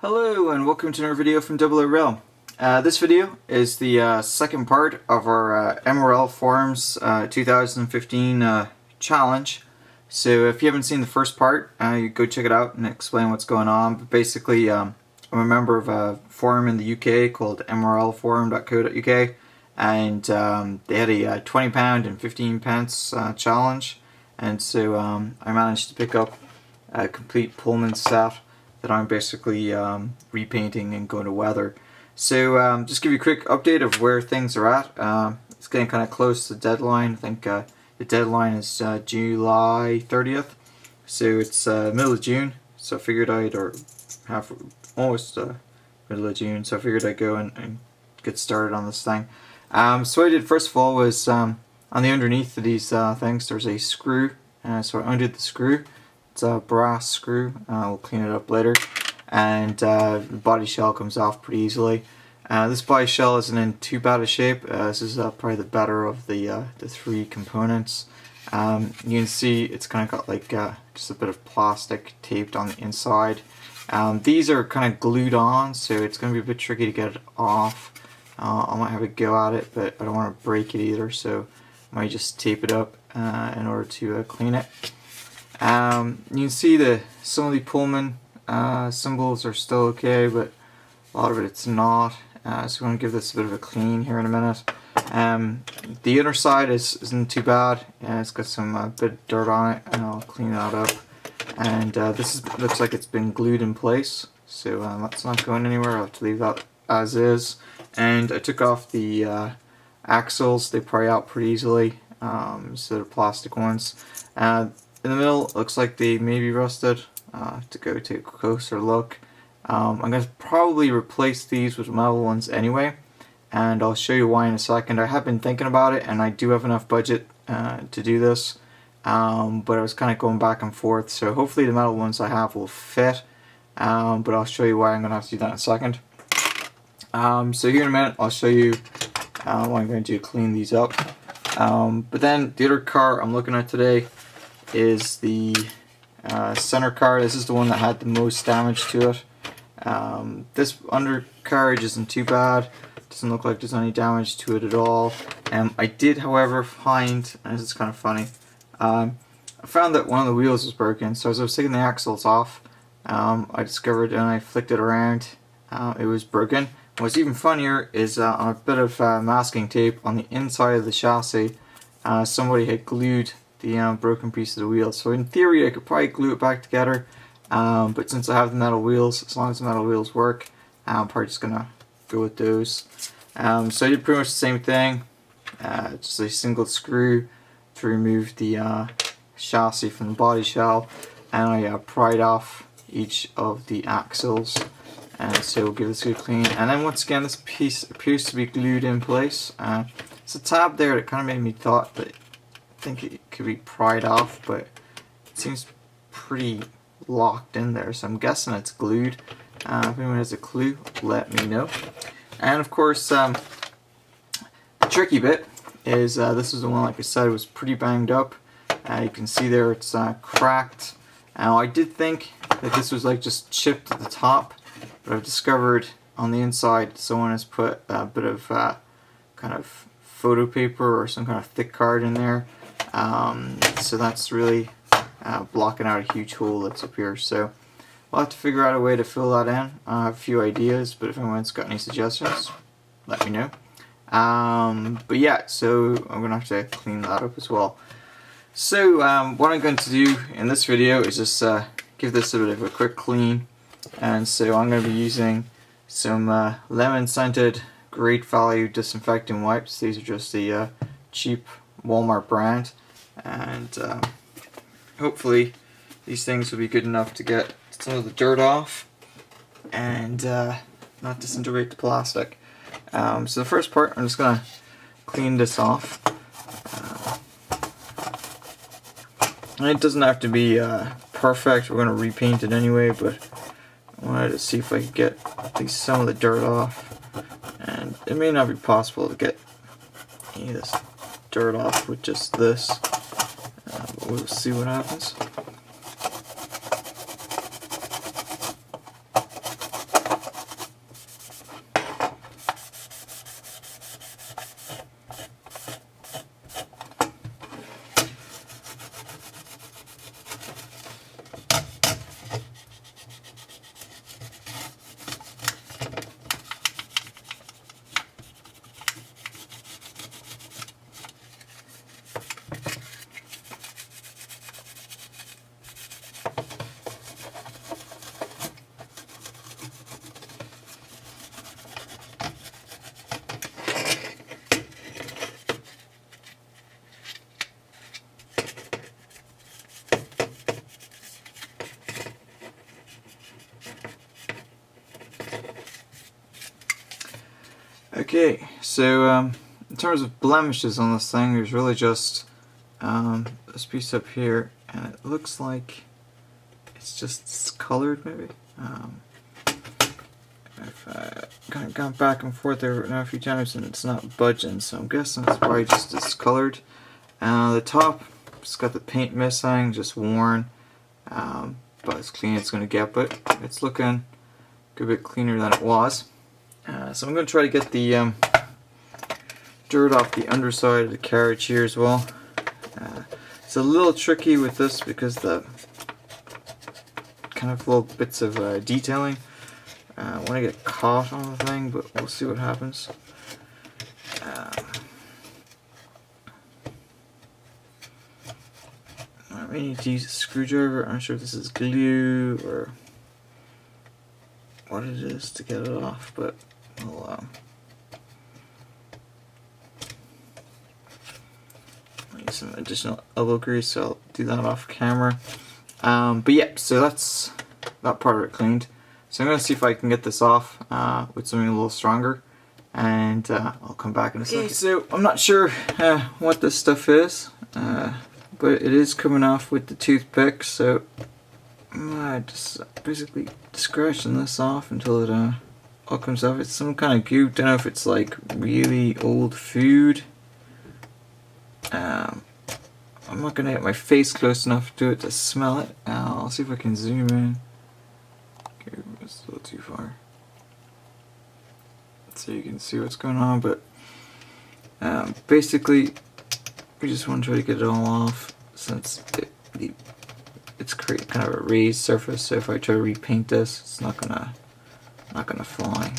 Hello and welcome to another video from oorail. This video is the second part of our MRL Forums 2015 challenge. So if you haven't seen the first part, you go check it out and explain what's going on. But basically, I'm a member of a forum in the UK called mrlforum.co.uk, and they had a £20 and 15 pence challenge, and so I managed to pick up a complete Pullman set that I'm basically repainting and going to weather. So just give you a quick update of where things are at. It's getting kind of close to the deadline. I think the deadline is July 30th, so it's middle of June. So I figured almost middle of June. So I figured I'd go and get started on this thing. So what I did first of all was on the underneath of these things there's a screw. So I undid the screw. It's a brass screw. We'll clean it up later, and the body shell comes off pretty easily. This body shell isn't in too bad a shape. This is probably the better of the three components. You can see it's kind of got like just a bit of plastic taped on the inside. These are kind of glued on, so it's going to be a bit tricky to get it off. I might have a go at it, but I don't want to break it either, so I might just tape it up in order to clean it. You can see some of the Pullman symbols are still okay, but a lot of it's not. So we're going to give this a bit of a clean here in a minute. The inner side isn't too bad. It's got some bit of dirt on it, and I'll clean that up. And looks like it's been glued in place, so that's not going anywhere. I'll have to leave that as is. And I took off the axles. They pry out pretty easily, so they're plastic ones. In the middle, it looks like they may be rusted. To go take a closer look. I'm going to probably replace these with metal ones anyway, and I'll show you why in a second. I have been thinking about it, and I do have enough budget to do this, but I was kind of going back and forth, so hopefully the metal ones I have will fit, but I'll show you why I'm going to have to do that in a second. So here in a minute I'll show you what I'm going to do to clean these up. But then the other car I'm looking at today is the center car. This is the one that had the most damage to it. This undercarriage isn't too bad. Doesn't look like there's any damage to it at all. I did, however, find, and this is kind of funny, I found that one of the wheels was broken. So as I was taking the axles off, I discovered, and I flicked it around, it was broken. What's even funnier is on a bit of masking tape on the inside of the chassis, somebody had glued the broken piece of the wheel. So in theory I could probably glue it back together, but since I have the metal wheels, as long as the metal wheels work, I'm probably just gonna go with those. So I did pretty much the same thing, just a single screw to remove the chassis from the body shell, and I pried off each of the axles, and so we'll give this a good clean. And then once again, this piece appears to be glued in place. There's a tab there that kind of made me thought that I think it could be pried off, but it seems pretty locked in there, so I'm guessing it's glued. If anyone has a clue, let me know. And of course, the tricky bit is this is the one, like I said, was pretty banged up. You can see there it's cracked. Now I did think that this was like just chipped at the top, but I've discovered on the inside someone has put a bit of kind of photo paper or some kind of thick card in there. So that's really blocking out a huge hole that's up here. So we'll have to figure out a way to fill that in. I have a few ideas, but if anyone's got any suggestions, let me know. But yeah, so I'm going to have to clean that up as well. So what I'm going to do in this video is just give this a bit of a quick clean. And so I'm going to be using some lemon scented Great Value disinfecting wipes. These are just the cheap Walmart brand, and hopefully these things will be good enough to get some of the dirt off and not disintegrate the plastic. So the first part, I'm just going to clean this off. And it doesn't have to be perfect. We're going to repaint it anyway, but I wanted to see if I could get at least some of the dirt off. And it may not be possible to get any of this dirt off with just this, but we'll see what happens. Okay, so in terms of blemishes on this thing, there's really just this piece up here, and it looks like it's just discolored maybe. I've kind of gone back and forth there now a few times and it's not budging, so I'm guessing it's probably just discolored. The top, it's got the paint missing, just worn, but as clean as it's going to get, but it's looking a good bit cleaner than it was. So I'm going to try to get the dirt off the underside of the carriage here as well. It's a little tricky with this because the kind of little bits of detailing want to get caught on the thing, but we'll see what happens. I may need to use a screwdriver. I'm not sure if this is glue or what it is to get it off, but we'll use some additional elbow grease, so I'll do that off camera. But yeah, so that's that part of it cleaned. So I'm going to see if I can get this off with something a little stronger, and I'll come back in a second. So I'm not sure what this stuff is, but it is coming off with the toothpick, so I'm just basically scratching this off until it all comes off. It's some kind of goo. Don't know if it's like really old food. I'm not going to get my face close enough to it to smell it. I'll see if I can zoom in. Okay, it's a little too far, so you can see what's going on, but basically we just want to try to get it all off since it's create kind of a raised surface, so if I try to repaint this, it's not gonna fly.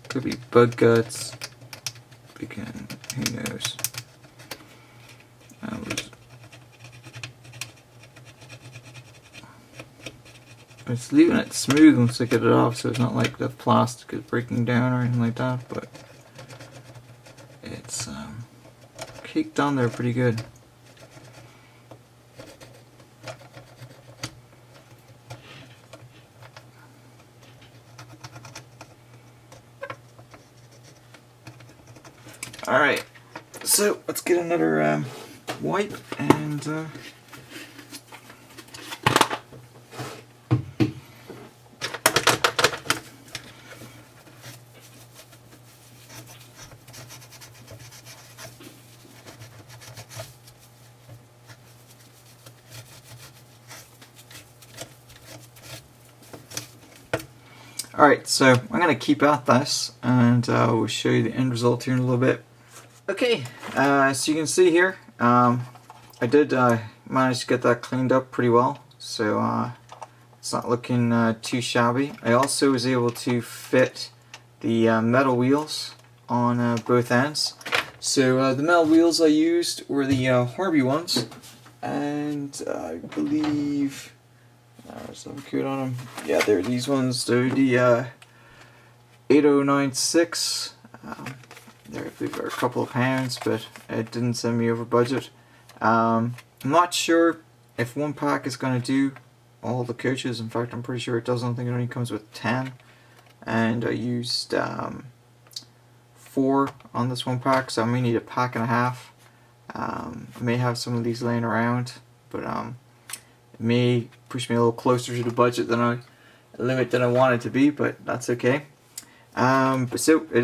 Could be bug guts, again, who knows. It's leaving it smooth once I get it off, so it's not like the plastic is breaking down or anything like that, but it's caked on there pretty good. Alright, so let's get another wipe and alright, so I'm going to keep at this and we'll show you the end result here in a little bit. Okay, so you can see here, I did manage to get that cleaned up pretty well, so it's not looking too shabby. I also was able to fit the metal wheels on both ends. So the metal wheels I used were the Harvey ones, and I believe there's some code on them. Yeah, they're these ones. They're the 8096. I believe they're a couple of pounds, but it didn't send me over budget. I'm not sure if one pack is going to do all the coaches. In fact, I'm pretty sure it doesn't. I think it only comes with 10. And I used 4 on this one pack, so I may need a pack and a half. I may have some of these laying around, but it may push me a little closer to the budget than I want it to be, but that's okay. But so it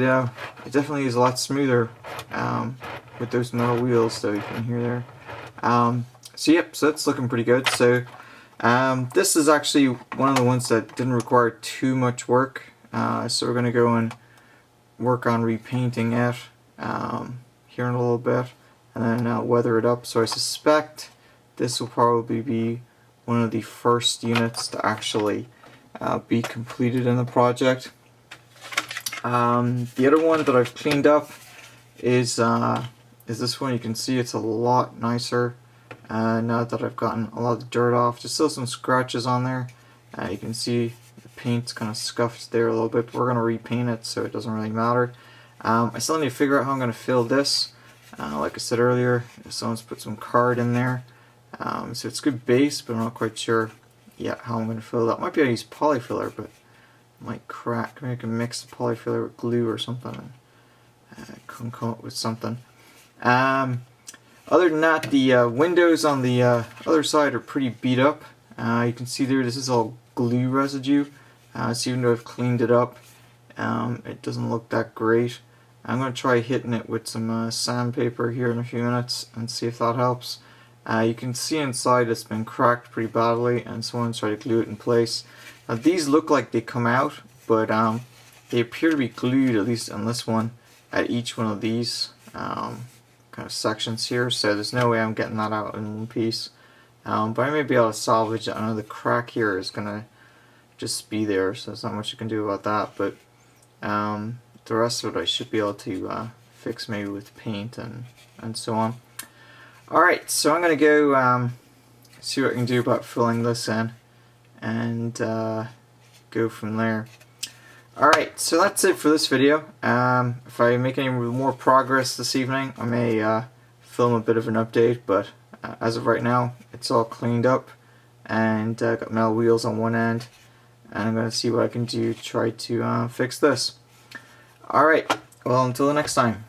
definitely is a lot smoother with those metal wheels, so you can hear there. So yep, so that's looking pretty good. So this is actually one of the ones that didn't require too much work. So we're going to go and work on repainting it here in a little bit, and then weather it up. So I suspect this will probably be one of the first units to actually be completed in the project. The other one that I've cleaned up is this one. You can see it's a lot nicer now that I've gotten a lot of the dirt off. There's still some scratches on there. You can see the paint's kind of scuffed there a little bit, but we're going to repaint it, so it doesn't really matter. I still need to figure out how I'm going to fill this. Like I said earlier, someone's put some card in there. So it's good base, but I'm not quite sure yet how I'm going to fill it up. Might be able to use polyfiller, but it might crack. Maybe I can mix the polyfiller with glue or something and come up with something. Other than that, the windows on the other side are pretty beat up. You can see there, this is all glue residue. So even though I've cleaned it up, it doesn't look that great. I'm going to try hitting it with some sandpaper here in a few minutes and see if that helps. You can see inside it's been cracked pretty badly, and someone's tried to glue it in place. Now these look like they come out, but they appear to be glued, at least on this one, at each one of these kind of sections here, so there's no way I'm getting that out in one piece. But I may be able to salvage it. I know the crack here is going to just be there, so there's not much you can do about that, but the rest of it I should be able to fix maybe with paint and so on. Alright, so I'm going to go see what I can do about filling this in and go from there. Alright, so that's it for this video. If I make any more progress this evening, I may film a bit of an update, but as of right now, it's all cleaned up and got metal wheels on one end, and I'm going to see what I can do to try to fix this. Alright, well, until the next time.